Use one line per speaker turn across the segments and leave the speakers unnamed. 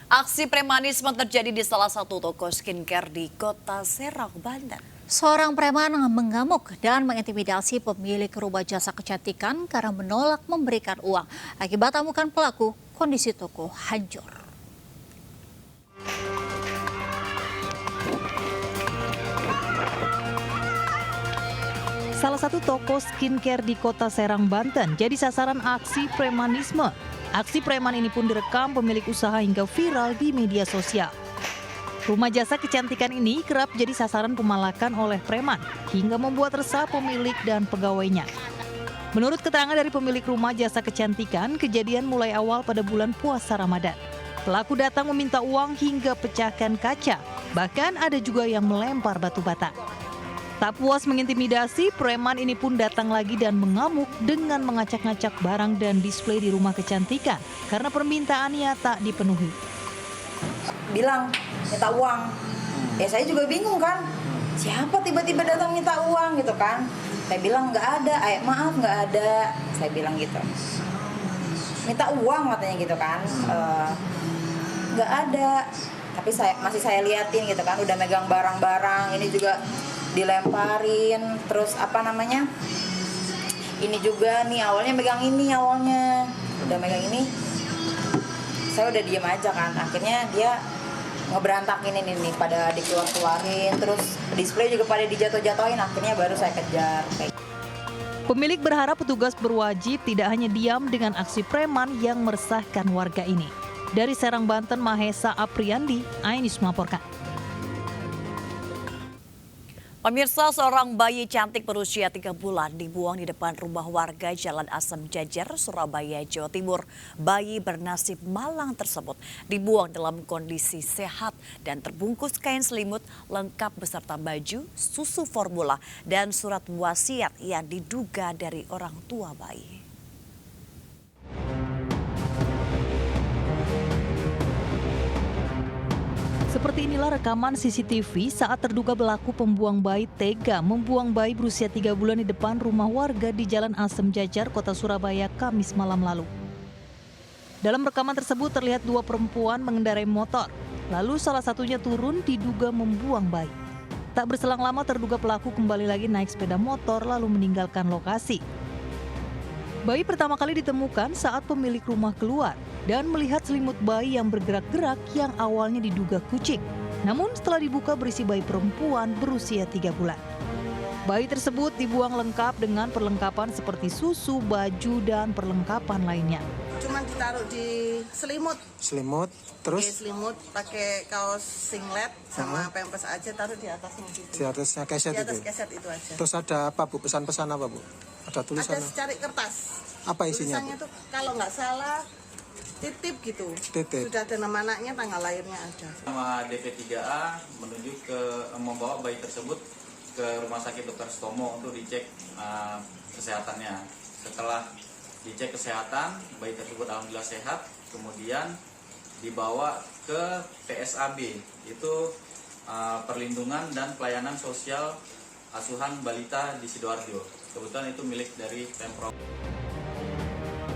Aksi premanisme terjadi di salah satu toko skincare di Kota Serang, Banten.
Seorang preman mengamuk dan mengintimidasi pemilik rumah jasa kecantikan karena menolak memberikan uang. Akibat amukan pelaku, kondisi toko hancur.
Salah satu toko skincare di Kota Serang, Banten jadi sasaran aksi premanisme. Aksi preman ini pun direkam pemilik usaha hingga viral di media sosial. Rumah jasa kecantikan ini kerap jadi sasaran pemalakan oleh preman hingga membuat resah pemilik dan pegawainya. Menurut keterangan dari pemilik rumah jasa kecantikan, kejadian mulai awal pada bulan puasa Ramadan. Pelaku datang meminta uang hingga pecahkan kaca, bahkan ada juga yang melempar batu bata. Tak puas mengintimidasi, preman ini pun datang lagi dan mengamuk dengan mengacak-ngacak barang dan display di rumah kecantikan karena permintaannya tak dipenuhi.
Bilang minta uang, ya saya juga bingung kan, siapa tiba-tiba datang minta uang gitu kan. Saya bilang nggak ada, maaf nggak ada, saya bilang gitu. Minta uang katanya gitu kan, nggak ada. Tapi masih saya liatin gitu kan, udah megang barang-barang, ini juga dilemparin, terus ini juga nih awalnya megang ini, udah megang ini, saya udah diem aja kan. Akhirnya dia ngeberantakin ini nih, pada dikeluarin, terus display juga pada dijatuh-jatuhin. Akhirnya baru saya kejar.
Pemilik berharap petugas berwajib tidak hanya diam dengan aksi preman yang meresahkan warga ini. Dari Serang, Banten, Mahesa Apriandi, Ainis melaporkan.
Pemirsa, seorang bayi cantik berusia 3 bulan dibuang di depan rumah warga Jalan Asem Jajar, Surabaya, Jawa Timur. Bayi bernasib malang tersebut dibuang dalam kondisi sehat dan terbungkus kain selimut lengkap beserta baju, susu formula, dan surat wasiat yang diduga dari orang tua bayi.
Seperti inilah rekaman CCTV saat terduga pelaku pembuang bayi tega membuang bayi berusia 3 bulan di depan rumah warga di Jalan Asem Jajar, Kota Surabaya, Kamis malam lalu. Dalam rekaman tersebut terlihat dua perempuan mengendarai motor, lalu salah satunya turun diduga membuang bayi. Tak berselang lama terduga pelaku kembali lagi naik sepeda motor lalu meninggalkan lokasi. Bayi pertama kali ditemukan saat pemilik rumah keluar dan melihat selimut bayi yang bergerak-gerak yang awalnya diduga kucing. Namun setelah dibuka berisi bayi perempuan berusia 3 bulan. Bayi tersebut dibuang lengkap dengan perlengkapan seperti susu, baju, dan perlengkapan lainnya.
Cuman ditaruh di selimut.
Selimut, terus?
Selimut, pakai kaos singlet sama pampers aja, taruh di atasnya gitu.
Di atasnya keset
di atas
itu?
keset itu aja.
Terus ada apa Bu? Pesan-pesan apa Bu? Ada tulisan?
Ada secari kertas.
Apa isinya
Tulisannya
Bu?
tuh kalau nggak salah titip gitu.
Titip.
Sudah ada nama anaknya, tanggal lahirnya ada.
Sama DP3A menuju ke membawa bayi tersebut ke Rumah Sakit Dr. Sutomo untuk dicek kesehatannya. Setelah dicek kesehatan, bayi tersebut alhamdulillah sehat. Kemudian dibawa ke PSAB, itu Perlindungan dan Pelayanan Sosial Asuhan Balita di Sidoarjo. Kebetulan itu milik dari Pemprov.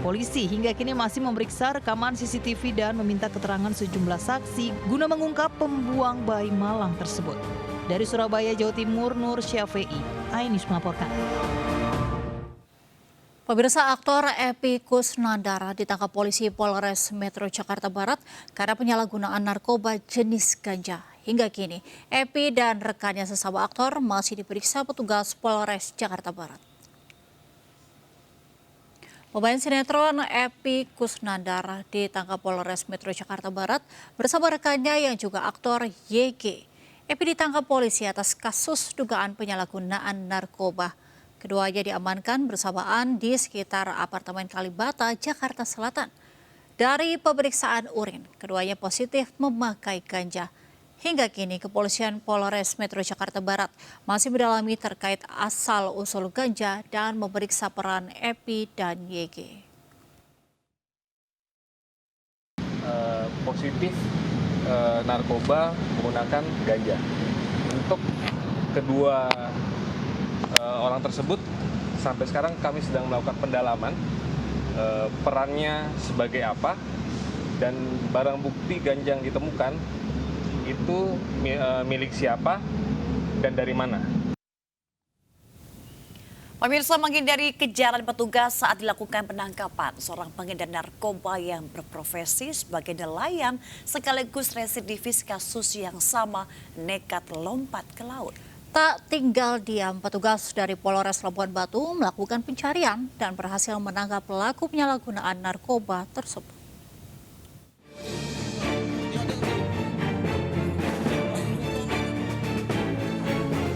Polisi hingga kini masih memeriksa rekaman CCTV dan meminta keterangan sejumlah saksi guna mengungkap pembuang bayi malang tersebut. Dari Surabaya, Jawa Timur, Nur Syafi'i, Ainis melaporkan.
Pemirsa, aktor Epy Kusnandar ditangkap polisi Polres Metro Jakarta Barat karena penyalahgunaan narkoba jenis ganja. Hingga kini, Epy dan rekannya sesama aktor masih diperiksa petugas Polres Jakarta Barat. Pemain sinetron Epy Kusnandar ditangkap Polres Metro Jakarta Barat bersama rekannya yang juga aktor YG. Epy ditangkap polisi atas kasus dugaan penyalahgunaan narkoba. Keduanya diamankan bersamaan di sekitar apartemen Kalibata, Jakarta Selatan. Dari pemeriksaan urin, keduanya positif memakai ganja. Hingga kini, Kepolisian Polres Metro Jakarta Barat masih mendalami terkait asal-usul ganja dan memeriksa peran Epy dan YG.
Positif narkoba menggunakan ganja. Untuk kedua orang tersebut sampai sekarang kami sedang melakukan pendalaman perannya sebagai apa dan barang bukti ganja yang ditemukan itu milik siapa dan dari mana.
Pemirsa, menghindari kejaran petugas saat dilakukan penangkapan seorang pengedar narkoba yang berprofesi sebagai nelayan sekaligus residivis kasus yang sama nekat lompat ke laut.
Tak tinggal diam, petugas dari Polres Labuan Batu melakukan pencarian dan berhasil menangkap pelaku penyalahgunaan narkoba tersebut.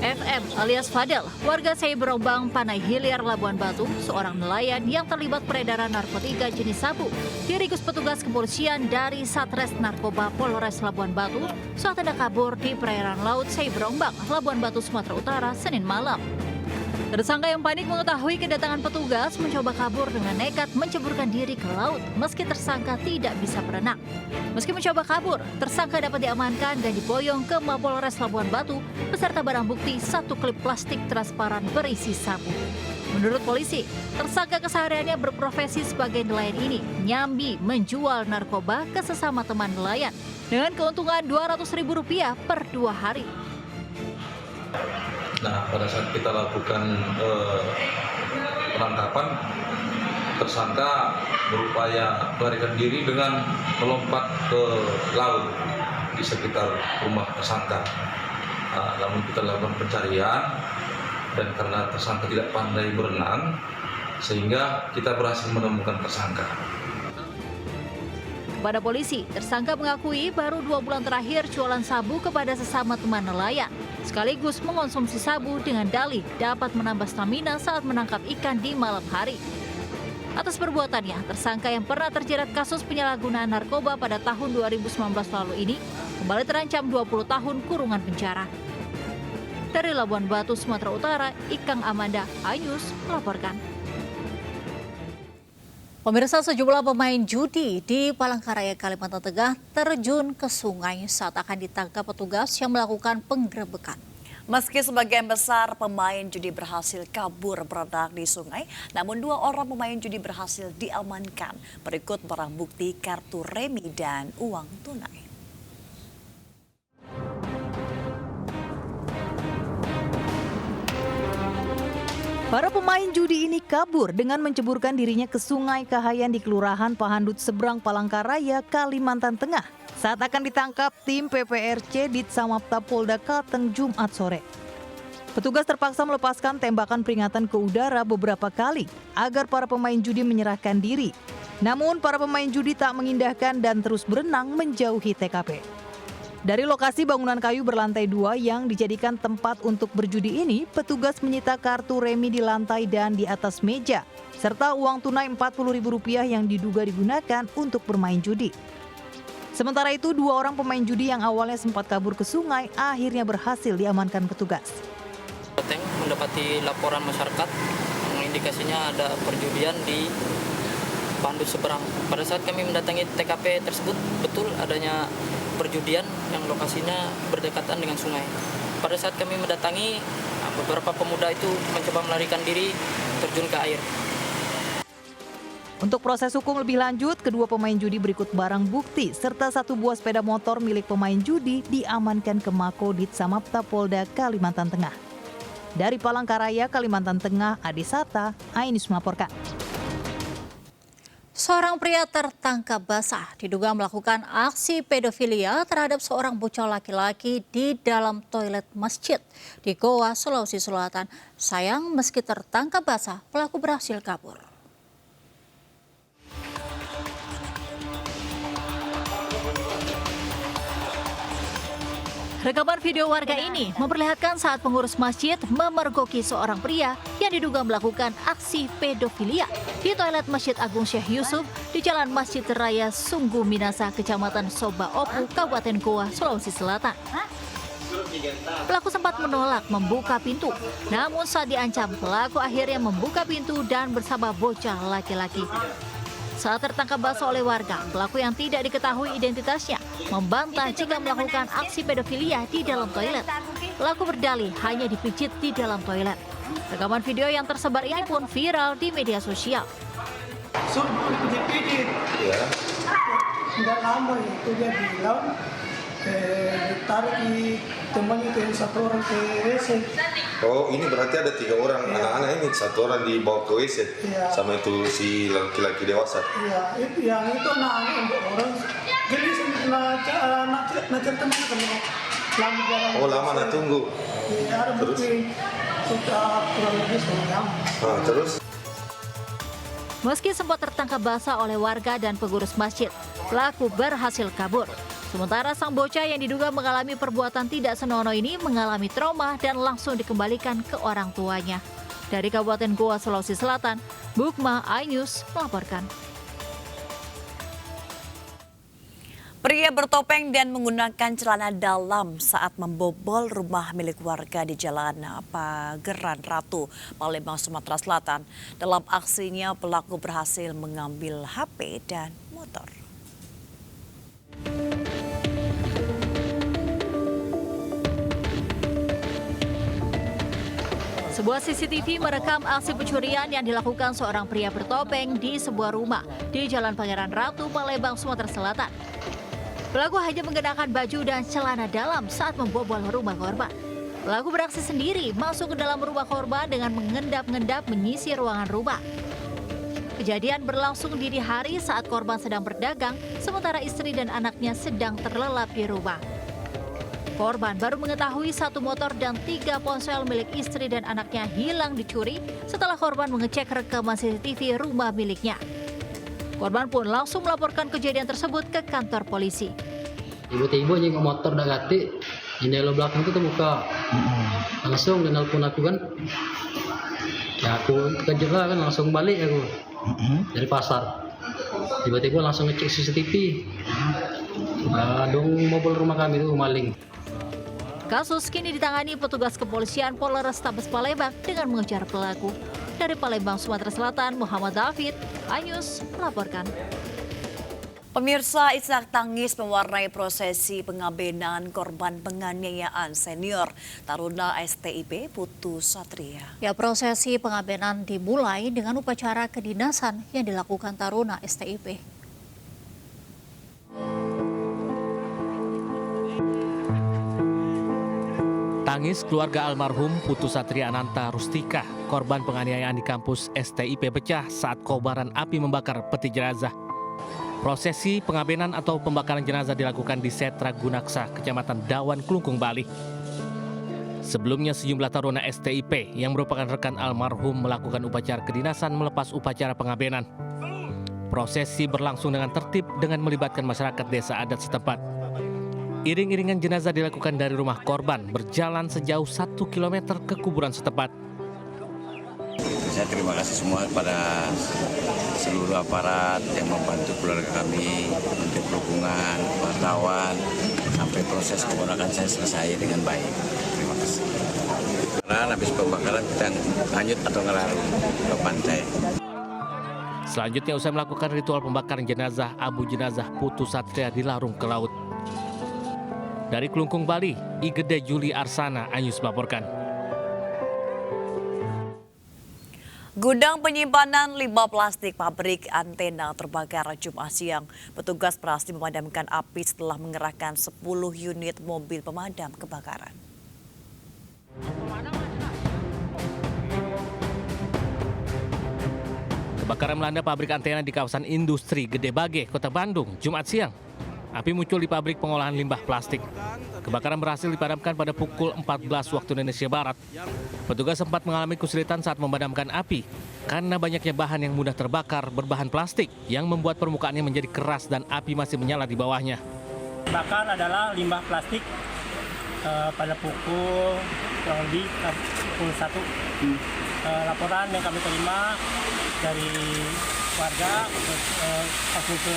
FM alias Fadel, warga Seiberombang, Panai Hilir, Labuan Batu, seorang nelayan yang terlibat peredaran narkotika jenis sabu, diringkus petugas kepolisian dari Satres Narkoba Polres Labuan Batu saat hendak kabur di perairan laut Seiberombang, Labuan Batu, Sumatera Utara, Senin malam. Tersangka yang panik mengetahui kedatangan petugas mencoba kabur dengan nekat menceburkan diri ke laut meski tersangka tidak bisa berenang. Meski mencoba kabur, tersangka dapat diamankan dan diboyong ke Mapolres Labuan Batu beserta barang bukti 1 klip plastik transparan berisi sabu. Menurut polisi, tersangka kesehariannya berprofesi sebagai nelayan ini nyambi menjual narkoba ke sesama teman nelayan dengan keuntungan Rp200.000 per 2 hari.
Nah, pada saat kita lakukan penangkapan, tersangka berupaya melarikan diri dengan melompat ke laut di sekitar rumah tersangka. Namun kita lakukan pencarian dan karena tersangka tidak pandai berenang, sehingga kita berhasil menemukan tersangka.
Kepada polisi, tersangka mengakui baru 2 bulan terakhir jualan sabu kepada sesama teman nelayan, sekaligus mengonsumsi sabu dengan dalih dapat menambah stamina saat menangkap ikan di malam hari. Atas perbuatannya, tersangka yang pernah terjerat kasus penyalahgunaan narkoba pada tahun 2019 lalu ini kembali terancam 20 tahun kurungan penjara. Dari Labuan Batu, Sumatera Utara, Ikang Amanda, iNews melaporkan. Pemirsa, sejumlah pemain judi di Palangkaraya, Kalimantan Tengah terjun ke sungai saat akan ditangkap petugas yang melakukan penggerebekan.
Meski sebagian besar pemain judi berhasil kabur berenang di sungai, namun 2 orang pemain judi berhasil diamankan berikut barang bukti kartu remi dan uang tunai.
Para pemain judi ini kabur dengan menceburkan dirinya ke Sungai Kahayan di Kelurahan Pahandut Seberang, Palangkaraya, Kalimantan Tengah saat akan ditangkap tim PPRC Ditsamapta Polda Kalteng Jumat sore. Petugas terpaksa melepaskan tembakan peringatan ke udara beberapa kali agar para pemain judi menyerahkan diri. Namun para pemain judi tak mengindahkan dan terus berenang menjauhi TKP. Dari lokasi bangunan kayu berlantai 2 yang dijadikan tempat untuk berjudi ini, petugas menyita kartu remi di lantai dan di atas meja, serta uang tunai Rp40.000 yang diduga digunakan untuk bermain judi. Sementara itu, 2 orang pemain judi yang awalnya sempat kabur ke sungai akhirnya berhasil diamankan petugas.
Mendapati laporan masyarakat mengindikasinya ada perjudian di Pahandut Seberang. Pada saat kami mendatangi TKP tersebut, betul adanya perjudian yang lokasinya berdekatan dengan sungai. Pada saat kami mendatangi, beberapa pemuda itu mencoba melarikan diri terjun ke air.
Untuk proses hukum lebih lanjut, kedua pemain judi berikut barang bukti serta 1 buah sepeda motor milik pemain judi diamankan ke Mako Ditsamapta Polda Kalimantan Tengah. Dari Palangkaraya, Kalimantan Tengah, Adisata, iNews melaporkan.
Seorang pria tertangkap basah diduga melakukan aksi pedofilia terhadap seorang bocah laki-laki di dalam toilet masjid di Goa, Sulawesi Selatan. Sayang, meski tertangkap basah, pelaku berhasil kabur. Rekaman video warga ini memperlihatkan saat pengurus masjid memergoki seorang pria yang diduga melakukan aksi pedofilia di toilet Masjid Agung Syekh Yusuf di Jalan Masjid Raya Sungguh Minasa, Kecamatan Soba Opu, Kabupaten Goa, Sulawesi Selatan. Pelaku sempat menolak membuka pintu, namun saat diancam, pelaku akhirnya membuka pintu dan bersama bocah laki-laki. Saat tertangkap basah oleh warga, pelaku yang tidak diketahui identitasnya membantah jika melakukan aksi pedofilia di dalam toilet. Pelaku berdalih hanya dipijit di dalam toilet. Rekaman video yang tersebar ini pun viral di media sosial.
nggak lama itu dia bilang ditarik di teman itu yang satu orang ke WC.
Oh, ini berarti ada 3 orang anak-anak ini, 1 orang dibawa ke WC sama itu si laki-laki dewasa.
Iya, yang itu anak-anak yang orang gelis nak teman kan lama jalan.
Oh, lama nak tunggu.
Iya, ada bukti sudah kurang lebih setengah.
Terus?
Meski sempat tertangkap basah oleh warga dan pengurus masjid, pelaku berhasil kabur. Sementara sang bocah yang diduga mengalami perbuatan tidak senonoh ini mengalami trauma dan langsung dikembalikan ke orang tuanya. Dari Kabupaten Goa, Sulawesi Selatan, Bukma iNews melaporkan.
Pria bertopeng dan menggunakan celana dalam saat membobol rumah milik warga di Jalan Pageran Ratu, Palembang, Sumatera Selatan. Dalam aksinya, pelaku berhasil mengambil HP dan motor.
Sebuah CCTV merekam aksi pencurian yang dilakukan seorang pria bertopeng di sebuah rumah di Jalan Pangeran Ratu, Palembang, Sumatera Selatan. Pelaku hanya mengenakan baju dan celana dalam saat membobol rumah korban. Pelaku beraksi sendiri masuk ke dalam rumah korban dengan mengendap-endap menyisi ruangan rumah. Kejadian berlangsung dini hari saat korban sedang berdagang, sementara istri dan anaknya sedang terlelap di rumah. Korban baru mengetahui 1 motor dan 3 ponsel milik istri dan anaknya hilang dicuri setelah korban mengecek rekaman CCTV rumah miliknya. Korban pun langsung melaporkan kejadian tersebut ke kantor polisi.
Tiba-tiba jenguk motor dah gati, jendela belakang itu terbuka. Langsung dia nelpon aku kan. Ya aku terkejut lah kan, langsung balik aku dari pasar. Tiba-tiba langsung ngecek CCTV. Dong mobil rumah kami itu maling.
Kasus kini ditangani petugas kepolisian Polrestabes Palembang dengan mengejar pelaku. Dari Palembang, Sumatera Selatan, Muhammad David, iNews melaporkan.
Pemirsa, isak tangis mewarnai prosesi pengabenan korban penganiayaan senior Taruna STIP Putu Satria.
Ya, prosesi pengabenan dimulai dengan upacara kedinasan yang dilakukan Taruna STIP.
Tangis keluarga almarhum Putu Satria Ananta Rustika, korban penganiayaan di kampus STIP pecah saat kobaran api membakar peti jenazah. Prosesi pengabenan atau pembakaran jenazah dilakukan di Setra Gunaksa, Kecamatan Dawan, Klungkung, Bali. Sebelumnya sejumlah taruna STIP yang merupakan rekan almarhum melakukan upacara kedinasan melepas upacara pengabenan. Prosesi berlangsung dengan tertib dengan melibatkan masyarakat desa adat setempat. Iring-iringan jenazah dilakukan dari rumah korban berjalan sejauh 1 km ke kuburan setempat.
Saya terima kasih semua kepada seluruh aparat yang membantu keluarga kami, Menteri Perhubungan, wartawan, sampai proses keponakan saya selesai dengan baik. Terima kasih. Karena habis pembakaran kita lanjut atau ngelarung ke pantai.
Selanjutnya usai melakukan ritual pembakaran jenazah, abu jenazah Putu Satria dilarung ke laut. Dari Klungkung, Bali, Igede Juli Arsana, iNews melaporkan.
Gudang penyimpanan limbah plastik pabrik antena terbakar Jumat siang. Petugas berhasil memadamkan api setelah mengerahkan 10 unit mobil pemadam kebakaran.
Kebakaran melanda pabrik antena di kawasan industri Gede Bage, Kota Bandung, Jumat siang. Api muncul di pabrik pengolahan limbah plastik. Kebakaran berhasil dipadamkan pada pukul 14 waktu Indonesia Barat. Petugas sempat mengalami kesulitan saat memadamkan api karena banyaknya bahan yang mudah terbakar berbahan plastik yang membuat permukaannya menjadi keras dan api masih menyala di bawahnya.
Bakar adalah limbah plastik pada pukul kurang lebih pukul 1. Laporan yang kami terima dari warga langsung ke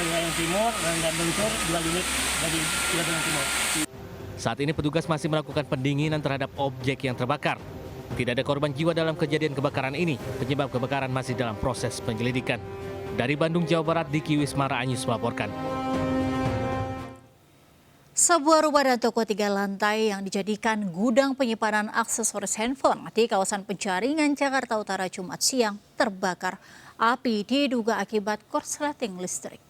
wilayah timur dan meluncur 2 unit dari wilayah timur.
Saat ini petugas masih melakukan pendinginan terhadap objek yang terbakar. Tidak ada korban jiwa dalam kejadian kebakaran ini. Penyebab kebakaran masih dalam proses penyelidikan. Dari Bandung, Jawa Barat, Diki Wismara, iNews melaporkan.
Sebuah rumah dan toko 3 lantai yang dijadikan gudang penyimpanan aksesoris handphone di kawasan Penjaringan, Jakarta Utara Jumat siang terbakar. Api diduga akibat korsleting listrik.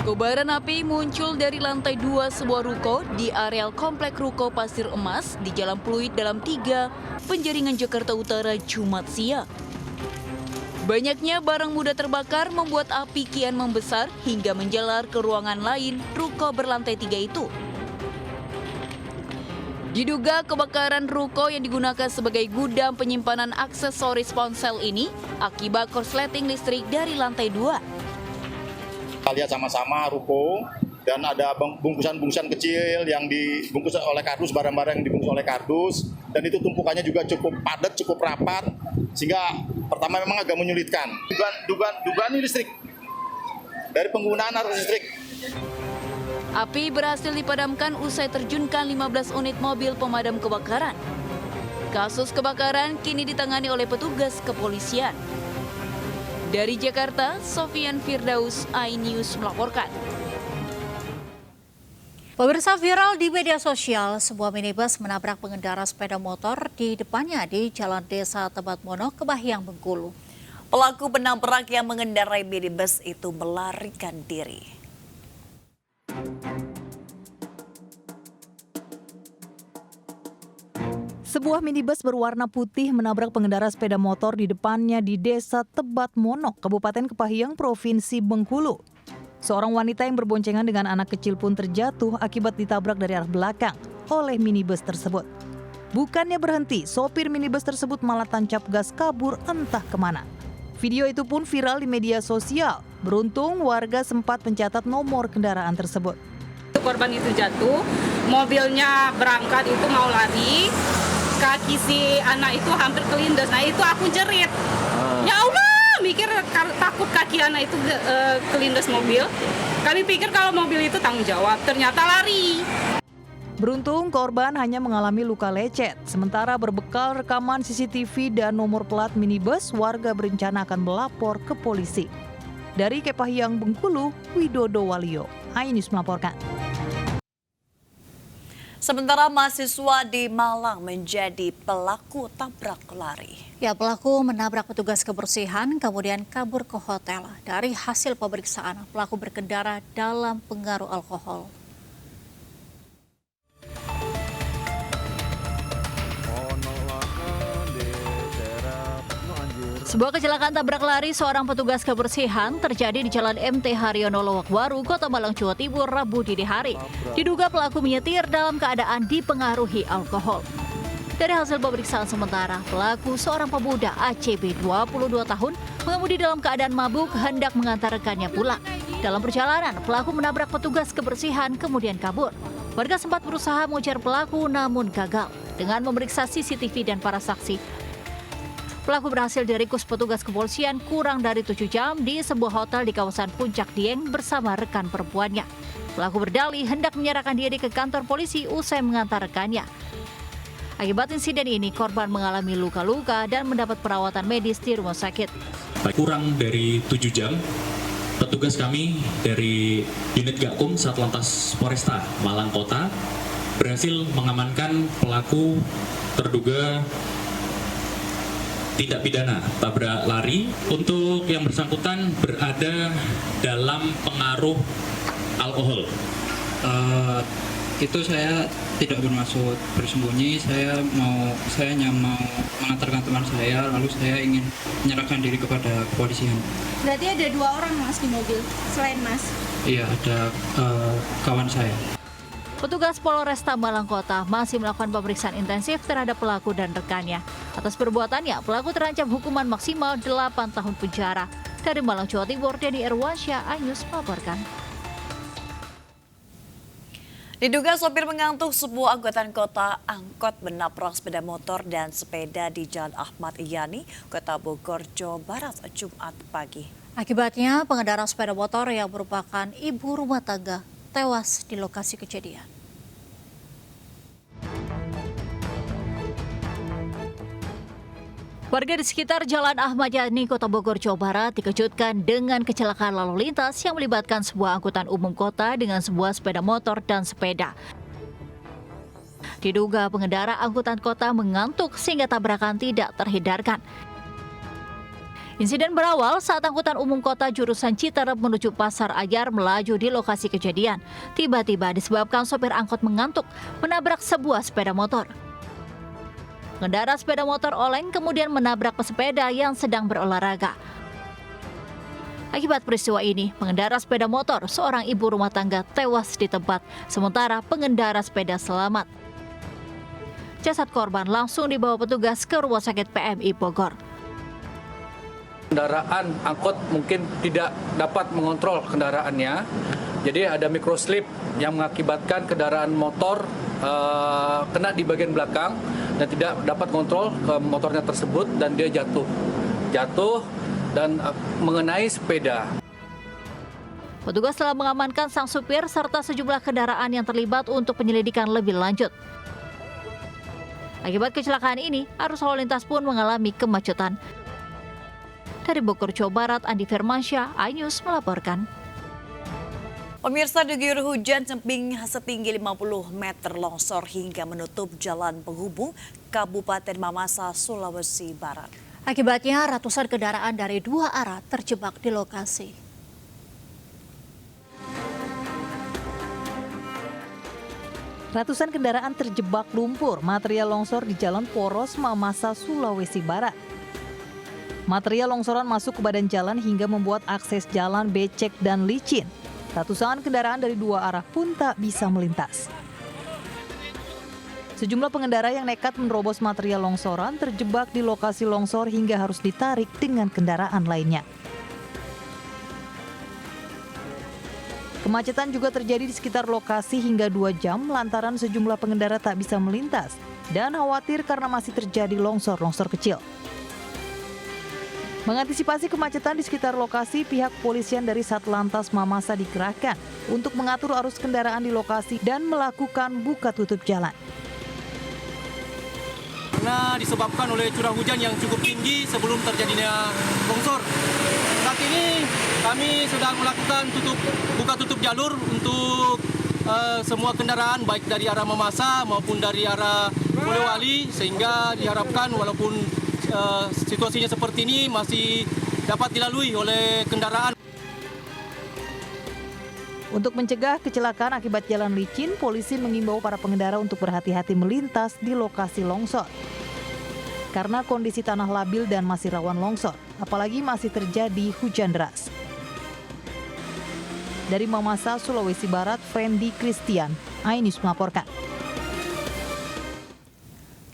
Kobaran api muncul dari lantai 2 sebuah ruko di areal Komplek Ruko Pasir Emas di Jalan Pluit Dalam 3, Penjaringan, Jakarta Utara, Jumat siang. Banyaknya barang mudah terbakar membuat api kian membesar hingga menjalar ke ruangan lain ruko berlantai 3 itu. Diduga kebakaran ruko yang digunakan sebagai gudang penyimpanan aksesoris ponsel ini akibat korsleting listrik dari lantai 2.
Kita lihat sama-sama ruko dan ada bungkusan-bungkusan kecil yang dibungkus oleh kardus, barang-barang yang dibungkus oleh kardus, dan itu tumpukannya juga cukup padat, cukup rapat, sehingga pertama memang agak menyulitkan. Dugaan listrik dari penggunaan arus listrik.
Api berhasil dipadamkan usai terjunkan 15 unit mobil pemadam kebakaran. Kasus kebakaran kini ditangani oleh petugas kepolisian. Dari Jakarta, Sofian Firdaus, iNews melaporkan.
Pemirsa, viral di media sosial, sebuah minibus menabrak pengendara sepeda motor di depannya di Jalan Desa Tebet Mono, Kebahiang, Bengkulu.
Pelaku penabrak yang mengendarai minibus itu melarikan diri.
Sebuah minibus berwarna putih menabrak pengendara sepeda motor di depannya di Desa Tebet Mono, Kabupaten Kepahiang, Provinsi Bengkulu. Seorang wanita yang berboncengan dengan anak kecil pun terjatuh akibat ditabrak dari arah belakang oleh minibus tersebut. Bukannya berhenti, sopir minibus tersebut malah tancap gas kabur entah kemana. Video itu pun viral di media sosial. Beruntung warga sempat mencatat nomor kendaraan tersebut.
Korban itu jatuh, mobilnya berangkat itu mau lari, kaki si anak itu hampir kelindes. Nah itu aku jerit, ya Allah, mikir takut kaki anak itu kelindes mobil. Kami pikir kalau mobil itu tanggung jawab, ternyata lari.
Beruntung korban hanya mengalami luka lecet. Sementara berbekal rekaman CCTV dan nomor plat minibus, warga berencana akan melapor ke polisi. Dari Kepahiang, Bengkulu, Widodo Walio, iNews melaporkan.
Sementara mahasiswa di Malang menjadi pelaku tabrak lari.
Ya, pelaku menabrak petugas kebersihan kemudian kabur ke hotel. Dari hasil pemeriksaan, pelaku berkendara dalam pengaruh alkohol. Sebuah kecelakaan tabrak lari seorang petugas kebersihan terjadi di Jalan MT Haryono Lowokwaru, Kota Malang, Jawa Timur, Rabu dini hari. Diduga pelaku menyetir dalam keadaan dipengaruhi alkohol. Dari hasil pemeriksaan sementara, pelaku seorang pemuda ACB 22 tahun mengemudi dalam keadaan mabuk hendak mengantar rekannya pulang. Dalam perjalanan, pelaku menabrak petugas kebersihan kemudian kabur. Warga sempat berusaha mengejar pelaku namun gagal. Dengan memeriksa CCTV dan para saksi, pelaku berhasil diringkus petugas kepolisian kurang dari 7 jam di sebuah hotel di kawasan Puncak Dieng bersama rekan perempuannya. Pelaku berdalih hendak menyerahkan diri ke kantor polisi usai mengantar rekannya. Akibat insiden ini, korban mengalami luka-luka dan mendapat perawatan medis di rumah sakit.
Kurang dari 7 jam, petugas kami dari unit Gakum Satlantas Polresta Malang Kota berhasil mengamankan pelaku terduga tindak pidana tabrak lari. Untuk yang bersangkutan berada dalam pengaruh alkohol.
Itu saya tidak bermaksud bersembunyi, saya hanya mau mengantarkan teman saya, lalu saya ingin menyerahkan diri kepada kepolisian.
Berarti ada 2 orang mas di mobil selain mas?
Iya, ada kawan saya.
Petugas Polresta Malang Kota masih melakukan pemeriksaan intensif terhadap pelaku dan rekannya. Atas perbuatannya, pelaku terancam hukuman maksimal 8 tahun penjara. Dari Malang, Jawa Timur, Denny Erwansyah, iNews melaporkan.
Diduga sopir mengantuk, sebuah angkutan kota angkot menabrak sepeda motor dan sepeda di Jalan Ahmad Yani, Kota Bogor, Jawa Barat, Jumat pagi.
Akibatnya, pengendara sepeda motor yang merupakan ibu rumah tangga tewas di lokasi kejadian. Warga di sekitar Jalan Ahmad Yani, Kota Bogor, Jawa Barat dikejutkan dengan kecelakaan lalu lintas yang melibatkan sebuah angkutan umum kota dengan sebuah sepeda motor dan sepeda. Diduga pengendara angkutan kota mengantuk sehingga tabrakan tidak terhindarkan. Insiden berawal saat angkutan umum kota jurusan Citerep menuju Pasar Anyar melaju di lokasi kejadian. Tiba-tiba disebabkan sopir angkot mengantuk menabrak sebuah sepeda motor. Pengendara sepeda motor oleng kemudian menabrak pesepeda yang sedang berolahraga. Akibat peristiwa ini, pengendara sepeda motor, seorang ibu rumah tangga tewas di tempat, sementara pengendara sepeda selamat. Jasad korban langsung dibawa petugas ke Rumah Sakit PMI Bogor.
Kendaraan angkot mungkin tidak dapat mengontrol kendaraannya, jadi ada microslip yang mengakibatkan kendaraan motor kena di bagian belakang dan tidak dapat kontrol ke motornya tersebut dan dia jatuh dan mengenai sepeda.
Petugas telah mengamankan sang supir serta sejumlah kendaraan yang terlibat untuk penyelidikan lebih lanjut. Akibat kecelakaan ini, arus lalu lintas pun mengalami kemacetan. Dari Bogor, Jawa Barat, Andi Firmansyah, iNews melaporkan.
Pemirsa, diguyur hujan cemping setinggi 50 meter longsor hingga menutup jalan penghubung Kabupaten Mamasa, Sulawesi Barat.
Akibatnya ratusan kendaraan dari dua arah terjebak di lokasi.
Ratusan kendaraan terjebak lumpur material longsor di Jalan Poros Mamasa, Sulawesi Barat. Material longsoran masuk ke badan jalan hingga membuat akses jalan becek dan licin. Ratusan kendaraan dari dua arah pun tak bisa melintas. Sejumlah pengendara yang nekat menerobos material longsoran terjebak di lokasi longsor hingga harus ditarik dengan kendaraan lainnya. Kemacetan juga terjadi di sekitar lokasi hingga 2 jam lantaran sejumlah pengendara tak bisa melintas dan khawatir karena masih terjadi longsor-longsor kecil. Mengantisipasi kemacetan di sekitar lokasi, pihak kepolisian dari Satlantas Mamasa dikerahkan untuk mengatur arus kendaraan di lokasi dan melakukan buka tutup jalan.
Karena disebabkan oleh curah hujan yang cukup tinggi sebelum terjadinya longsor. Saat ini kami sedang melakukan buka tutup jalur untuk semua kendaraan baik dari arah Mamasa maupun dari arah Polewali, sehingga diharapkan walaupun situasinya seperti ini masih dapat dilalui oleh kendaraan.
Untuk mencegah kecelakaan akibat jalan licin, polisi mengimbau para pengendara untuk berhati-hati melintas di lokasi longsor. Karena kondisi tanah labil dan masih rawan longsor, apalagi masih terjadi hujan deras. Dari Mamasa, Sulawesi Barat, Fendi Christian, iNews melaporkan.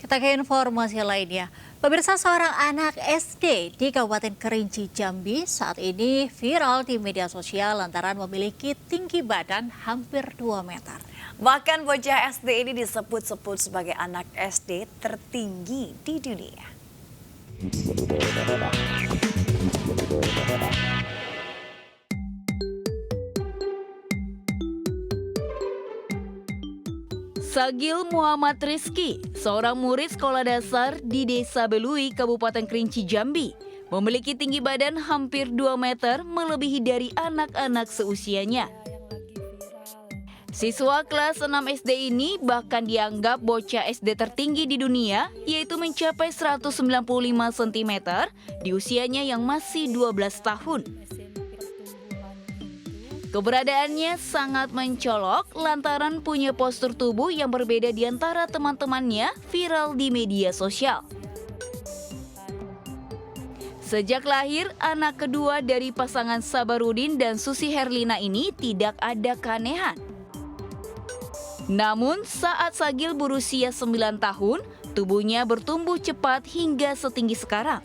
Kita ke informasi lainnya. Pemirsa, seorang anak SD di Kabupaten Kerinci, Jambi saat ini viral di media sosial lantaran memiliki tinggi badan hampir 2 meter.
Bahkan bocah SD ini disebut-sebut sebagai anak SD tertinggi di dunia.
Sagil Muhammad Rizky, seorang murid sekolah dasar di Desa Belui, Kabupaten Kerinci, Jambi, memiliki tinggi badan hampir 2 meter melebihi dari anak-anak seusianya. Siswa kelas 6 SD ini bahkan dianggap bocah SD tertinggi di dunia, yaitu mencapai 195 cm di usianya yang masih 12 tahun. Keberadaannya sangat mencolok lantaran punya postur tubuh yang berbeda di antara teman-temannya, viral di media sosial. Sejak lahir, anak kedua dari pasangan Sabarudin dan Susi Herlina ini tidak ada keanehan. Namun saat Sagil berusia 9 tahun, tubuhnya bertumbuh cepat hingga setinggi sekarang.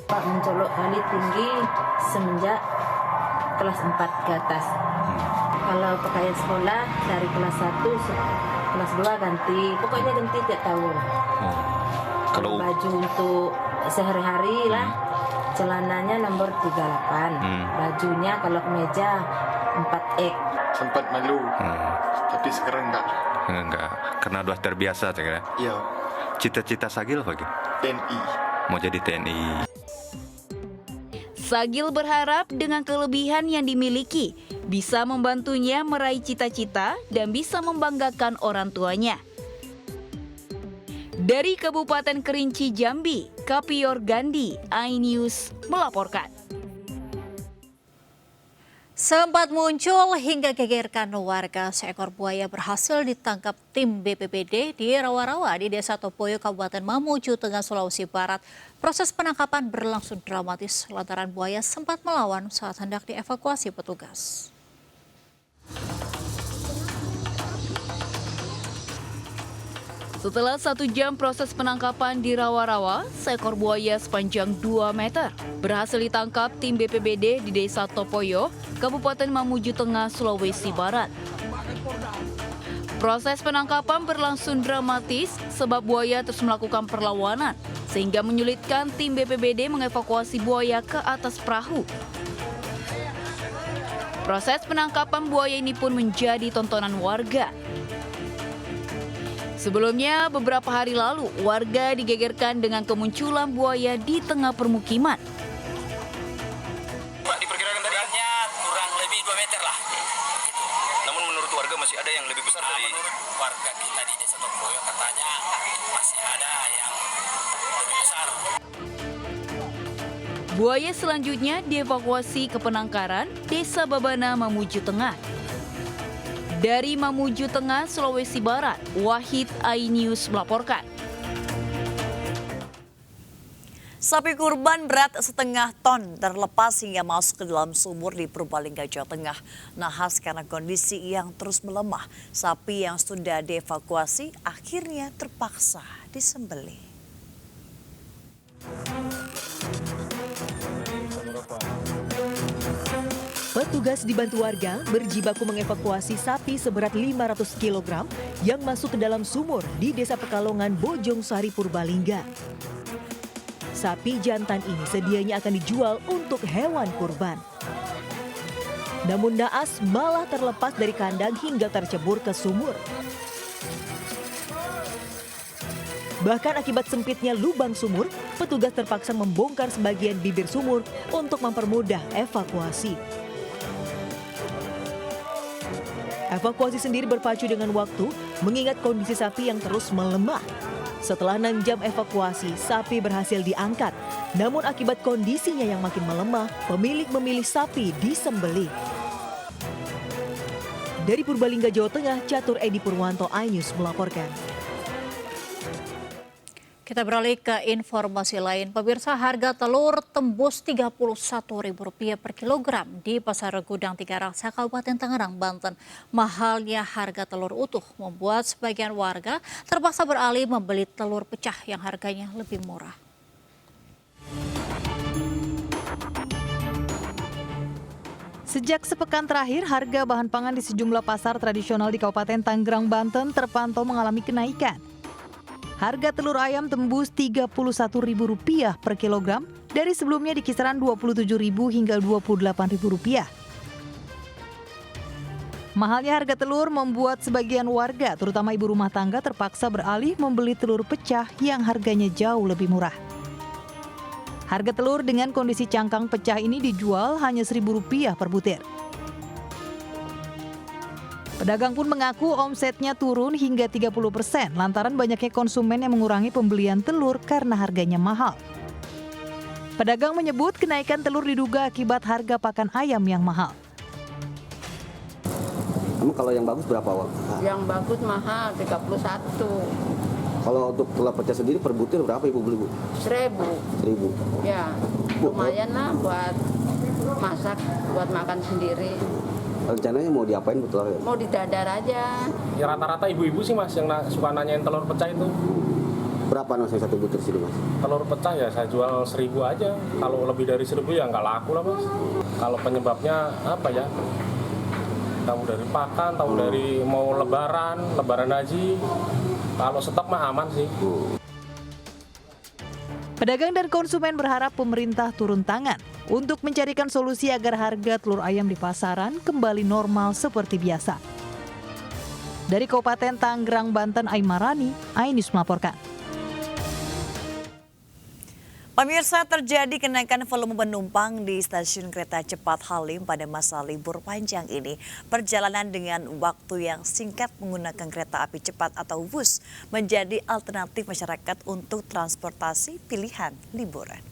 Mencolok kali tinggi semenjak kelas 4 ke atas. Kalau pakaian sekolah dari kelas 1, kelas 2 ganti. Pokoknya ganti tiap tahun. Kalau baju untuk sehari-hari lah, celananya nomor 38. Bajunya kalau kemeja 4X.
Sempat malu, tapi sekarang enggak.
Enggak, karena udah terbiasa ya.
Iya.
Cita-cita Sagil apa?
TNI.
Mau jadi TNI.
Sagil berharap dengan kelebihan yang dimiliki bisa membantunya meraih cita-cita dan bisa membanggakan orang tuanya. Dari Kabupaten Kerinci Jambi, Kapior Gandhi, iNews melaporkan.
Sempat muncul hingga gegerkan warga, seekor buaya berhasil ditangkap tim BPBD di Rawa-Rawa di Desa Topoyo, Kabupaten Mamuju, Tengah Sulawesi Barat. Proses penangkapan berlangsung dramatis lantaran buaya sempat melawan saat hendak dievakuasi petugas.
Setelah 1 jam proses penangkapan di Rawa-Rawa, seekor buaya sepanjang 2 meter berhasil ditangkap tim BPBD di Desa Topoyo, Kabupaten Mamuju Tengah, Sulawesi Barat. Proses penangkapan berlangsung dramatis sebab buaya terus melakukan perlawanan sehingga menyulitkan tim BPBD mengevakuasi buaya ke atas perahu. Proses penangkapan buaya ini pun menjadi tontonan warga. Sebelumnya, beberapa hari lalu, warga digegerkan dengan kemunculan buaya di tengah permukiman.
Pak, diperkirakan beratnya kurang lebih 2 meter lah. Namun menurut warga masih ada yang lebih besar dari... Menurut warga kita di Desa Topoyo katanya masih ada yang lebih besar.
Buaya selanjutnya dievakuasi ke penangkaran Desa Babana, Mamuju Tengah. Dari Mamuju Tengah, Sulawesi Barat, Wahid, iNews melaporkan.
Sapi kurban berat setengah ton terlepas hingga masuk ke dalam sumur di Purbalingga, Jawa Tengah. Nahas karena kondisi yang terus melemah, sapi yang sudah dievakuasi akhirnya terpaksa disembelih.
Petugas dibantu warga berjibaku mengevakuasi sapi seberat 500 kg yang masuk ke dalam sumur di Desa Pekalongan, Bojong Sari, Purbalingga. Sapi jantan ini sedianya akan dijual untuk hewan kurban. Namun naas malah terlepas dari kandang hingga tercebur ke sumur. Bahkan akibat sempitnya lubang sumur, petugas terpaksa membongkar sebagian bibir sumur untuk mempermudah evakuasi. Evakuasi sendiri berpacu dengan waktu, mengingat kondisi sapi yang terus melemah. Setelah 6 jam evakuasi, sapi berhasil diangkat. Namun akibat kondisinya yang makin melemah, pemilik memilih sapi disembelih. Dari Purbalingga, Jawa Tengah, Catur Edi Purwanto, iNews melaporkan.
Kita beralih ke informasi lain. Pemirsa, harga telur tembus Rp31.000 per kilogram di Pasar Gudang Tiga Raksa, Kabupaten Tangerang, Banten. Mahalnya harga telur utuh membuat sebagian warga terpaksa beralih membeli telur pecah yang harganya lebih murah.
Sejak sepekan terakhir, harga bahan pangan di sejumlah pasar tradisional di Kabupaten Tangerang, Banten terpantau mengalami kenaikan. Harga telur ayam tembus Rp31.000 per kilogram dari sebelumnya di kisaran Rp27.000 hingga Rp28.000. Mahalnya harga telur membuat sebagian warga, terutama ibu rumah tangga, terpaksa beralih membeli telur pecah yang harganya jauh lebih murah. Harga telur dengan kondisi cangkang pecah ini dijual hanya Rp1.000 per butir. Pedagang pun mengaku omsetnya turun hingga 30% lantaran banyaknya konsumen yang mengurangi pembelian telur karena harganya mahal. Pedagang menyebut kenaikan telur diduga akibat harga pakan ayam yang mahal.
Kamu kalau yang bagus berapa, Wak?
Yang bagus mahal 31.
Kalau untuk telur pecah sendiri per butir berapa Ibu beli, Bu?
1.000.
1.000.
Ya, lumayan lah buat masak, buat makan sendiri.
Rencananya mau diapain Bu telur?
Mau didadar aja.
Ya rata-rata ibu-ibu sih Mas yang suka nanyain telur pecah itu.
Berapa nasi satu butir sini Mas?
Telur pecah ya saya jual 1.000 aja. Kalau lebih dari 1.000 ya nggak laku lah Mas. Kalau penyebabnya apa ya? Tahu dari pakan, tahu dari mau lebaran haji. Kalau stok mah aman sih.
Pedagang dan konsumen berharap pemerintah turun tangan untuk mencarikan solusi agar harga telur ayam di pasaran kembali normal seperti biasa. Dari Kabupaten Tangerang, Banten, Aimarani, iNews melaporkan.
Pemirsa, terjadi kenaikan volume penumpang di stasiun kereta cepat Halim pada masa libur panjang ini. Perjalanan dengan waktu yang singkat menggunakan kereta api cepat atau WUS menjadi alternatif masyarakat untuk transportasi pilihan liburan.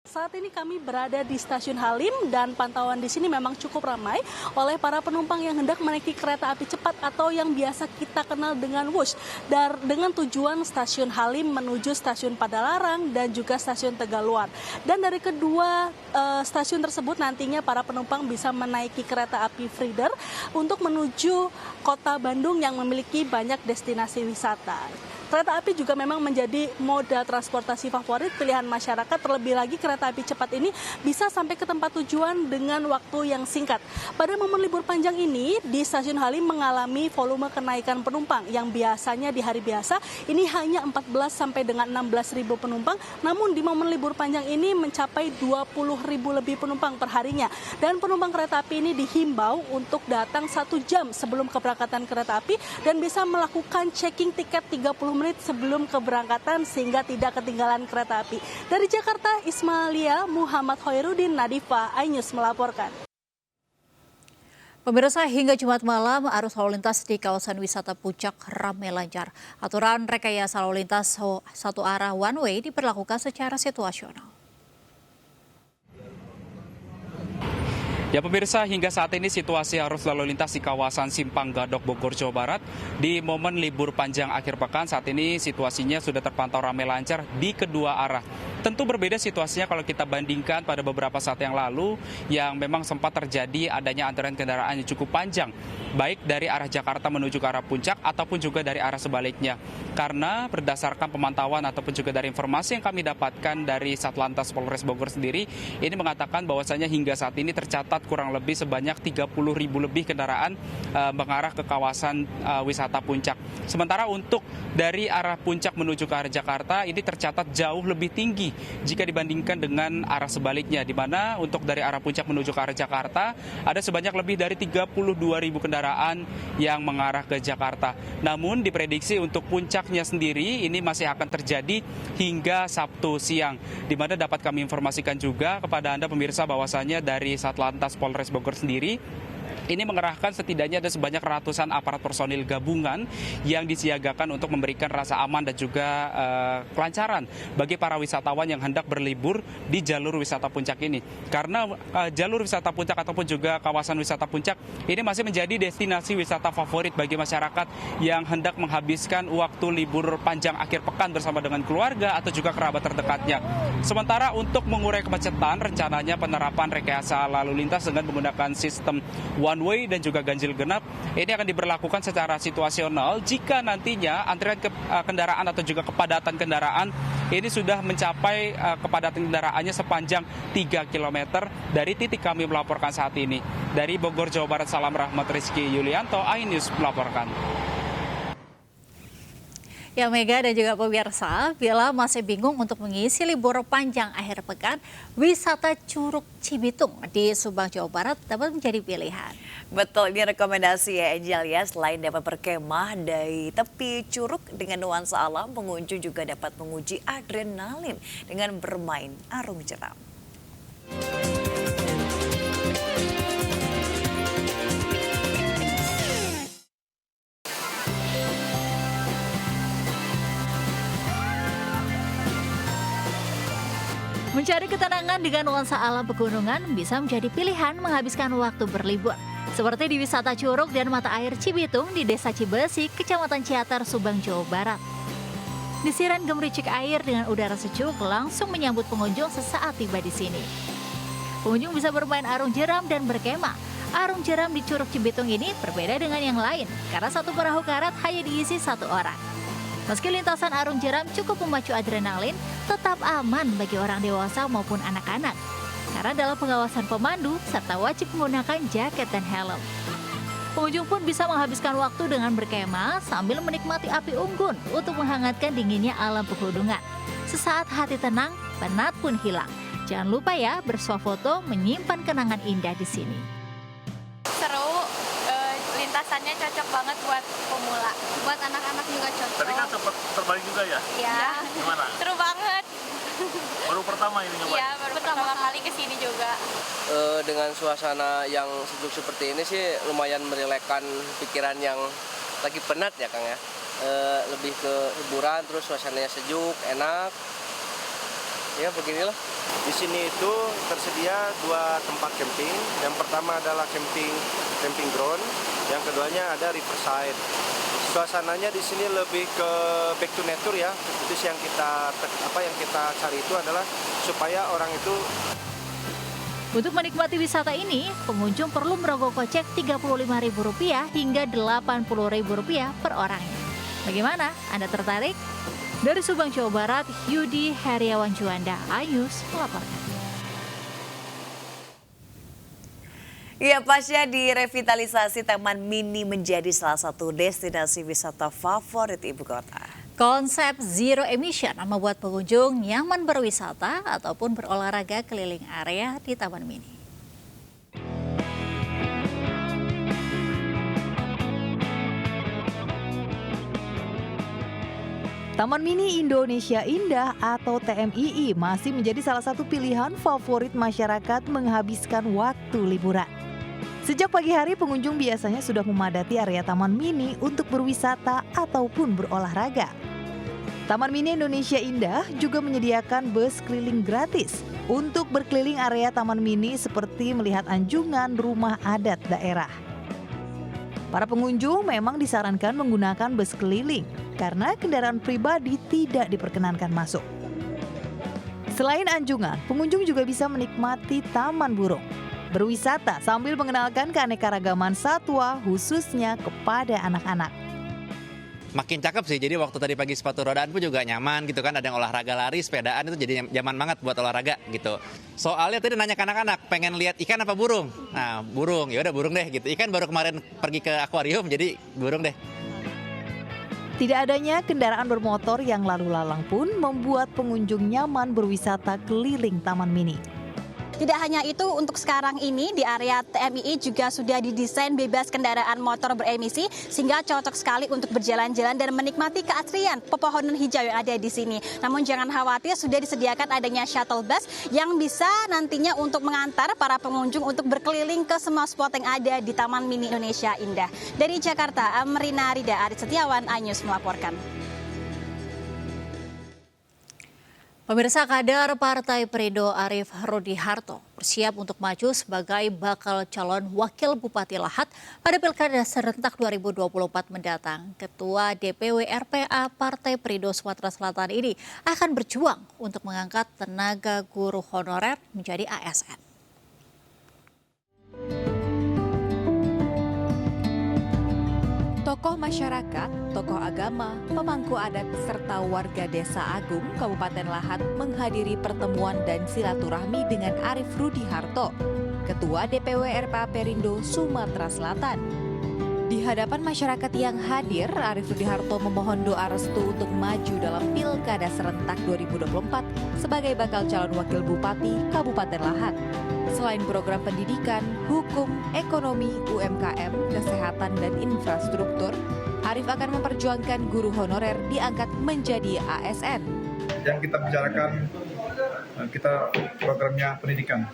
Saat ini kami berada di Stasiun Halim dan pantauan di sini memang cukup ramai oleh para penumpang yang hendak menaiki kereta api cepat atau yang biasa kita kenal dengan WUS. Dengan tujuan Stasiun Halim menuju Stasiun Padalarang dan juga Stasiun Tegaluar. Dan dari kedua stasiun tersebut nantinya para penumpang bisa menaiki kereta api feeder untuk menuju kota Bandung yang memiliki banyak destinasi wisata. Kereta api juga memang menjadi moda transportasi favorit pilihan masyarakat, terlebih lagi kereta api cepat ini bisa sampai ke tempat tujuan dengan waktu yang singkat. Pada momen libur panjang ini, di Stasiun Halim mengalami volume kenaikan penumpang yang biasanya di hari biasa ini hanya 14 sampai dengan 16.000 penumpang, namun di momen libur panjang ini mencapai 20.000 lebih penumpang per harinya. Dan penumpang kereta api ini dihimbau untuk datang 1 jam sebelum keberangkatan kereta api dan bisa melakukan checking tiket 30 menit sebelum keberangkatan sehingga tidak ketinggalan kereta api. Dari Jakarta, Ismailia Muhammad Hoirudin, Nadifa, iNews melaporkan.
Pemirsa, hingga Jumat malam arus lalu lintas di kawasan wisata Puncak ramai lancar. Aturan rekayasa lalu lintas satu arah one way diberlakukan secara situasional.
Ya pemirsa, hingga saat ini situasi arus lalu lintas di kawasan Simpang Gadok, Bogor, Jawa Barat di momen libur panjang akhir pekan saat ini situasinya sudah terpantau ramai lancar di kedua arah. Tentu berbeda situasinya kalau kita bandingkan pada beberapa saat yang lalu yang memang sempat terjadi adanya antrean kendaraan yang cukup panjang, baik dari arah Jakarta menuju ke arah Puncak ataupun juga dari arah sebaliknya. Karena berdasarkan pemantauan ataupun juga dari informasi yang kami dapatkan dari Satlantas Polres Bogor sendiri, ini mengatakan bahwasanya hingga saat ini tercatat kurang lebih sebanyak 30.000 lebih kendaraan mengarah ke kawasan wisata Puncak. Sementara untuk dari arah Puncak menuju ke arah Jakarta ini tercatat jauh lebih tinggi jika dibandingkan dengan arah sebaliknya, di mana untuk dari arah Puncak menuju ke arah Jakarta ada sebanyak lebih dari 32.000 kendaraan yang mengarah ke Jakarta. Namun diprediksi untuk puncaknya sendiri ini masih akan terjadi hingga Sabtu siang, di mana dapat kami informasikan juga kepada Anda pemirsa bahwasanya dari Satlantas Polres Bogor sendiri ini mengerahkan setidaknya ada sebanyak ratusan aparat personil gabungan yang disiagakan untuk memberikan rasa aman dan juga kelancaran bagi para wisatawan yang hendak berlibur di jalur wisata Puncak ini. Karena jalur wisata Puncak ataupun juga kawasan wisata Puncak ini masih menjadi destinasi wisata favorit bagi masyarakat yang hendak menghabiskan waktu libur panjang akhir pekan bersama dengan keluarga atau juga kerabat terdekatnya. Sementara untuk mengurai kemacetan, rencananya penerapan rekayasa lalu lintas dengan menggunakan sistem one way dan juga ganjil genap ini akan diberlakukan secara situasional jika nantinya antrian kendaraan atau juga kepadatan kendaraan ini sudah mencapai kepadatan kendaraannya sepanjang 3 km dari titik kami melaporkan saat ini. Dari Bogor, Jawa Barat, salam rahmat Rizky Yulianto, iNews melaporkan.
Ya Mega dan juga pemirsa, bila masih bingung untuk mengisi libur panjang akhir pekan, wisata Curug Cibitung di Subang, Jawa Barat dapat menjadi pilihan.
Betul, ini rekomendasi ya Angel ya. Selain dapat berkemah dari tepi curug dengan nuansa alam, pengunjung juga dapat menguji adrenalin dengan bermain arung jeram.
Mencari ketenangan dengan nuansa alam pegunungan bisa menjadi pilihan menghabiskan waktu berlibur. Seperti di wisata Curug dan Mata Air Cibitung di Desa Cibesik, Kecamatan Ciater, Subang, Jawa Barat. Desiran gemericik air dengan udara sejuk langsung menyambut pengunjung sesaat tiba di sini. Pengunjung bisa bermain arung jeram dan berkemah. Arung jeram di Curug Cibitung ini berbeda dengan yang lain karena satu perahu karet hanya diisi 1 orang. Meski lintasan arung jeram cukup memacu adrenalin, tetap aman bagi orang dewasa maupun anak-anak. Karena dalam pengawasan pemandu serta wajib menggunakan jaket dan helm. Pengunjung pun bisa menghabiskan waktu dengan berkemah sambil menikmati api unggun untuk menghangatkan dinginnya alam pegunungan. Sesaat hati tenang, penat pun hilang. Jangan lupa ya bersuah foto menyimpan kenangan indah di sini.
Seru, lintasan rasanya cocok banget buat pemula. Buat anak-anak juga cocok.
Tadi kan sempat terbalik juga ya?
Iya.
Gimana?
Seru banget.
Baru pertama ini nyobain?
Iya, baru pertama kali kesini juga.
Dengan suasana yang sejuk seperti ini sih lumayan merelekkan pikiran yang lagi penat ya Kang ya. Lebih ke hiburan, terus suasananya sejuk, enak. Ya beginilah.
Di sini itu tersedia 2 tempat camping. Yang pertama adalah camping ground, yang keduanya ada riverside. Suasananya di sini lebih ke back to nature ya. Itu yang kita cari itu adalah supaya orang itu.
Untuk menikmati wisata ini, pengunjung perlu merogoh kocek Rp35.000 hingga Rp80.000 per orangnya. Bagaimana? Anda tertarik? Dari Subang, Jawa Barat, Yudi Heriawan Juanda, iNews melaporkan.
Ya, pasca direvitalisasi, Taman Mini menjadi salah satu destinasi wisata favorit ibu kota.
Konsep zero emission membuat pengunjung nyaman berwisata ataupun berolahraga keliling area di Taman Mini.
Taman Mini Indonesia Indah atau TMII masih menjadi salah satu pilihan favorit masyarakat menghabiskan waktu liburan. Sejak pagi hari, pengunjung biasanya sudah memadati area Taman Mini untuk berwisata ataupun berolahraga. Taman Mini Indonesia Indah juga menyediakan bus keliling gratis untuk berkeliling area Taman Mini seperti melihat anjungan rumah adat daerah. Para pengunjung memang disarankan menggunakan bus keliling karena kendaraan pribadi tidak diperkenankan masuk. Selain anjungan, pengunjung juga bisa menikmati taman burung, berwisata sambil mengenalkan keanekaragaman satwa khususnya kepada anak-anak.
Makin cakep sih, jadi waktu tadi pagi sepatu rodaan pun juga nyaman gitu kan, ada yang olahraga lari, sepedaan itu jadi nyaman banget buat olahraga gitu. Soalnya tadi nanya ke anak-anak, pengen lihat ikan apa burung? Nah burung, ya udah burung deh gitu. Ikan baru kemarin pergi ke akuarium, jadi burung deh.
Tidak adanya kendaraan bermotor yang lalu lalang pun membuat pengunjung nyaman berwisata keliling Taman Mini.
Tidak hanya itu, untuk sekarang ini di area TMII juga sudah didesain bebas kendaraan motor beremisi sehingga cocok sekali untuk berjalan-jalan dan menikmati keasrian pepohonan hijau yang ada di sini. Namun jangan khawatir, sudah disediakan adanya shuttle bus yang bisa nantinya untuk mengantar para pengunjung untuk berkeliling ke semua spot yang ada di Taman Mini Indonesia Indah. Dari Jakarta, Amrina Rida, Arit Setiawan, iNews melaporkan.
Pemirsa, kader Partai Perindo Arief Rudiharto bersiap untuk maju sebagai bakal calon wakil Bupati Lahat pada Pilkada serentak 2024 mendatang. Ketua DPW RPA Partai Perindo Sumatera Selatan ini akan berjuang untuk mengangkat tenaga guru honorer menjadi ASN.
Tokoh masyarakat, tokoh agama, pemangku adat, serta warga Desa Agung, Kabupaten Lahat menghadiri pertemuan dan silaturahmi dengan Arief Rudiharto, Ketua DPW RPA Perindo Sumatera Selatan. Di hadapan masyarakat yang hadir, Arief Rudiharto memohon doa restu untuk maju dalam Pilkada serentak 2024 sebagai bakal calon wakil Bupati Kabupaten Lahat. Selain program pendidikan, hukum, ekonomi, UMKM, kesehatan, dan infrastruktur, Arief akan memperjuangkan guru honorer diangkat menjadi ASN.
Yang kita bicarakan, kita programnya pendidikan.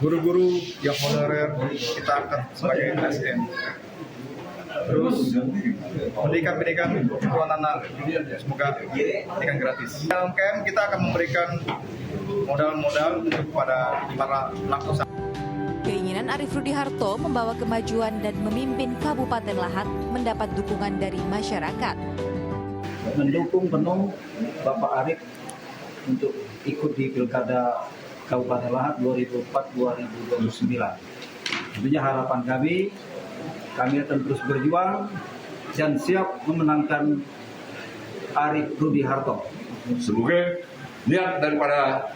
Guru-guru yang honorer kita angkat sebagai ASN. Terus pendidikan untuk anak-anak, semoga pendidikan gratis. Dalam UMKM kita akan memberikan modal-modal kepada para pelaku usaha.
Keinginan Arief Rudiharto membawa kemajuan dan memimpin Kabupaten Lahat mendapat dukungan dari masyarakat.
Mendukung penuh Bapak Arief untuk ikut di Pilkada Kabupaten Lahat 2004-2029. Tentunya harapan kami akan terus berjuang dan siap memenangkan Arief Rudiharto.
Semoga niat daripada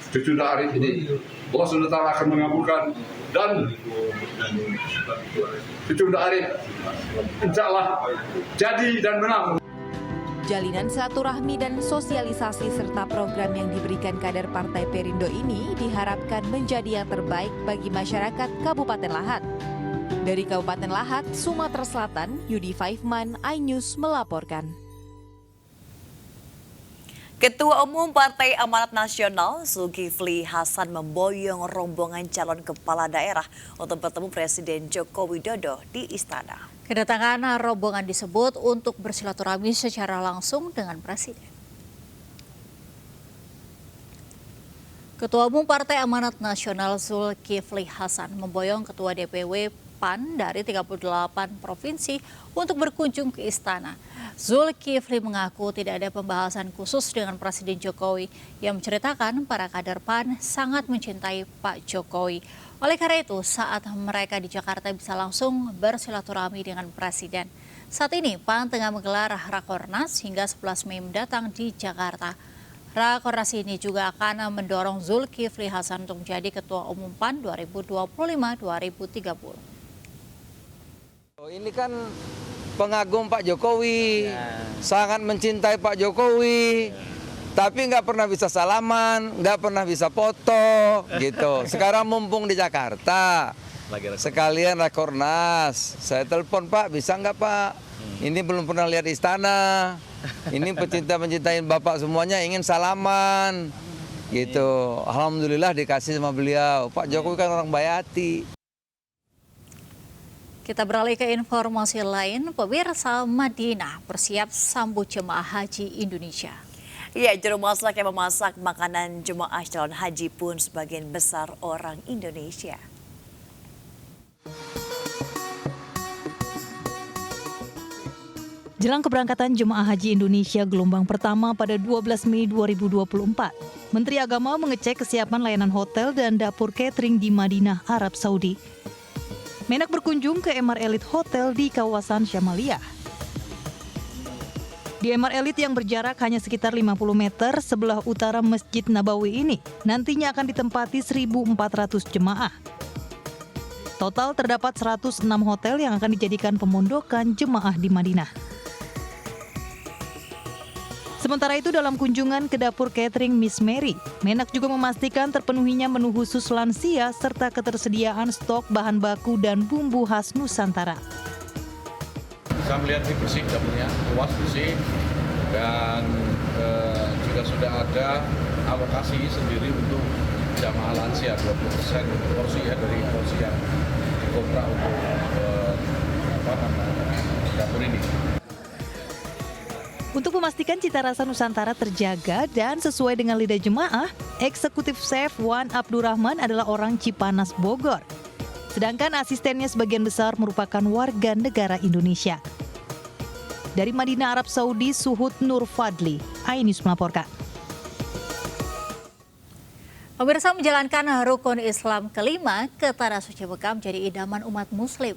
cucu Arief ini Allah SWT akan mengabulkan dan cucu Arief insya Allah jadi dan menang.
Jalinan silaturahmi dan sosialisasi serta program yang diberikan kader Partai Perindo ini diharapkan menjadi yang terbaik bagi masyarakat Kabupaten Lahat. Dari Kabupaten Lahat, Sumatera Selatan, Yudi Faifman, iNews melaporkan.
Ketua Umum Partai Amanat Nasional Zulkifli Hasan memboyong rombongan calon kepala daerah untuk bertemu Presiden Joko Widodo di Istana.
Kedatangan rombongan disebut untuk bersilaturahmi secara langsung dengan Presiden. Ketua Umum Partai Amanat Nasional Zulkifli Hasan memboyong Ketua DPW PAN dari 38 provinsi untuk berkunjung ke Istana. Zulkifli mengaku tidak ada pembahasan khusus dengan Presiden Jokowi yang menceritakan para kader PAN sangat mencintai Pak Jokowi. Oleh karena itu, saat mereka di Jakarta bisa langsung bersilaturahmi dengan Presiden. Saat ini, PAN tengah menggelar Rakornas hingga 11 Mei mendatang di Jakarta. Rakornas ini juga akan mendorong Zulkifli Hasan untuk menjadi Ketua Umum PAN 2025-2030.
Ini kan pengagum Pak Jokowi, sangat mencintai Pak Jokowi, tapi nggak pernah bisa salaman, nggak pernah bisa foto, gitu. Sekarang mumpung di Jakarta, sekalian Rakornas, saya telepon Pak, bisa nggak Pak? Ini belum pernah lihat istana, ini pencinta-pencintain Bapak semuanya ingin salaman, gitu. Alhamdulillah dikasih sama beliau. Pak Jokowi kan orang baik hati.
Kita beralih ke informasi lain, pemirsa, Madinah bersiap sambut jemaah haji Indonesia.
Ya, juru masak yang memasak makanan jemaah calon haji pun sebagian besar orang Indonesia.
Jelang keberangkatan jemaah haji Indonesia gelombang pertama pada 12 Mei 2024, Menteri Agama mengecek kesiapan layanan hotel dan dapur catering di Madinah, Arab Saudi. Menak berkunjung ke MR Elite Hotel di kawasan Syamalia. Di MR Elite yang berjarak hanya sekitar 50 meter sebelah utara Masjid Nabawi ini, nantinya akan ditempati 1.400 jemaah. Total terdapat 106 hotel yang akan dijadikan pemondokan jemaah di Madinah. Sementara itu dalam kunjungan ke dapur catering Miss Mary, Menak juga memastikan terpenuhinya menu khusus lansia serta ketersediaan stok bahan baku dan bumbu khas Nusantara.
Bisa melihat di bersih dapurnya, luas bersih, dan juga sudah ada alokasi sendiri untuk jamaah lansia 20% porsi ya dari porsi yang dikontrak untuk dapur ini.
Untuk memastikan cita rasa Nusantara terjaga dan sesuai dengan lidah jemaah, eksekutif chef Wan Abdurrahman adalah orang Cipanas, Bogor. Sedangkan asistennya sebagian besar merupakan warga negara Indonesia. Dari Madinah, Arab Saudi, Suhud Nur Fadli, iNews melaporkan.
Pemirsa, menjalankan rukun Islam kelima ke Tanah Suci Mekah menjadi idaman umat Muslim.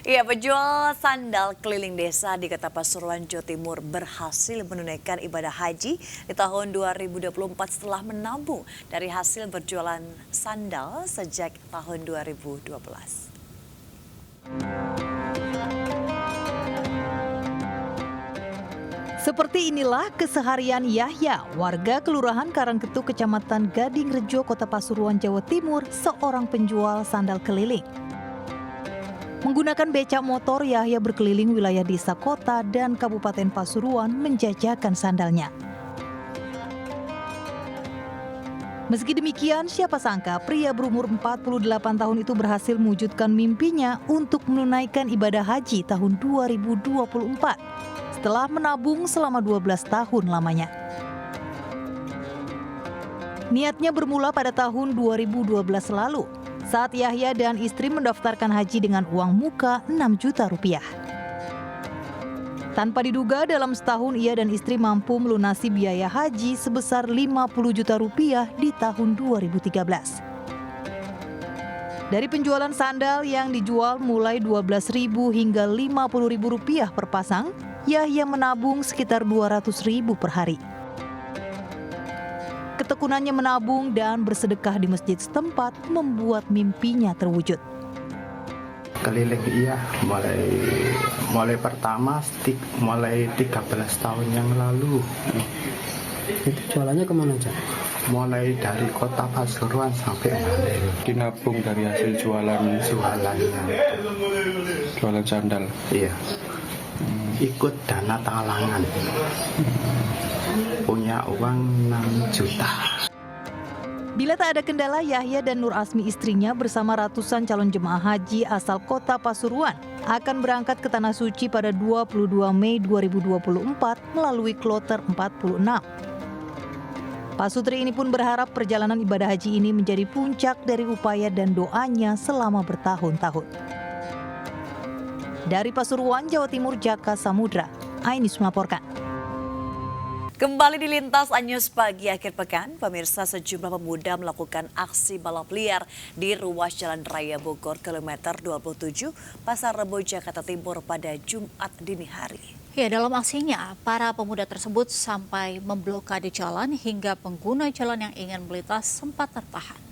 Ya, penjual sandal keliling desa di Kota Pasuruan, Jawa Timur berhasil menunaikan ibadah haji di tahun 2024 setelah menabung dari hasil berjualan sandal sejak tahun 2012.
Seperti inilah keseharian Yahya, warga Kelurahan Karangketuk, Kecamatan Gading Rejo, Kota Pasuruan, Jawa Timur, seorang penjual sandal keliling. Menggunakan becak motor, Yahya berkeliling wilayah desa, kota, dan Kabupaten Pasuruan menjajakan sandalnya. Meski demikian, siapa sangka pria berumur 48 tahun itu berhasil mewujudkan mimpinya untuk menunaikan ibadah haji tahun 2024 setelah menabung selama 12 tahun lamanya. Niatnya bermula pada tahun 2012 lalu, saat Yahya dan istri mendaftarkan haji dengan uang muka 6 juta rupiah. Tanpa diduga, dalam setahun ia dan istri mampu melunasi biaya haji sebesar 50 juta rupiah di tahun 2013. Dari penjualan sandal yang dijual mulai 12.000 hingga 50.000 rupiah per pasang, Yahya menabung sekitar 200.000 per hari. Ketekunannya menabung dan bersedekah di masjid setempat membuat mimpinya terwujud.
Keliling iya, mulai pertama mulai 13 tahun yang lalu.
Itu jualannya kemana aja?
mulai dari kota Pasuruan sampai Bali.
Dinabung dari hasil jualannya. Jualan sandal.
Iya. Ikut dana talangan. Punya uang 6 juta.
Bila tak ada kendala, Yahya dan Nur Asmi istrinya bersama ratusan calon jemaah haji asal kota Pasuruan akan berangkat ke Tanah Suci pada 22 Mei 2024 melalui kloter 46. Pasutri ini pun berharap perjalanan ibadah haji ini menjadi puncak dari upaya dan doanya selama bertahun-tahun. Dari Pasuruan, Jawa Timur, Jaka Samudra, Ainus melaporkan.
Kembali di Lintas Anyus pagi akhir pekan, pemirsa, sejumlah pemuda melakukan aksi balap liar di ruas Jalan Raya Bogor kilometer 27 Pasar Rebo Jakarta Timur pada Jumat dini hari.
Ya, dalam aksinya, para pemuda tersebut sampai memblokade jalan hingga pengguna jalan yang ingin melintas sempat tertahan.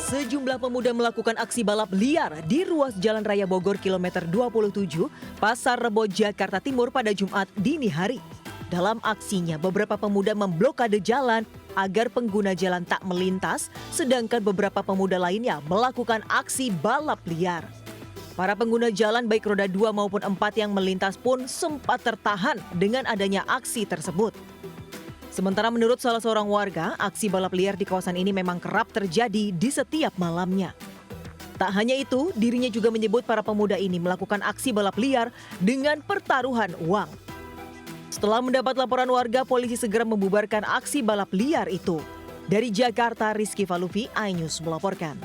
Sejumlah pemuda melakukan aksi balap liar di ruas Jalan Raya Bogor kilometer 27 Pasar Rebo Jakarta Timur pada Jumat dini hari. Dalam aksinya, beberapa pemuda memblokade jalan agar pengguna jalan tak melintas, sedangkan beberapa pemuda lainnya melakukan aksi balap liar. Para pengguna jalan baik roda 2 maupun 4 yang melintas pun sempat tertahan dengan adanya aksi tersebut. Sementara menurut salah seorang warga, aksi balap liar di kawasan ini memang kerap terjadi di setiap malamnya. Tak hanya itu, dirinya juga menyebut para pemuda ini melakukan aksi balap liar dengan pertaruhan uang. Setelah mendapat laporan warga, polisi segera membubarkan aksi balap liar itu. Dari Jakarta, Rizky Falufi, iNews melaporkan.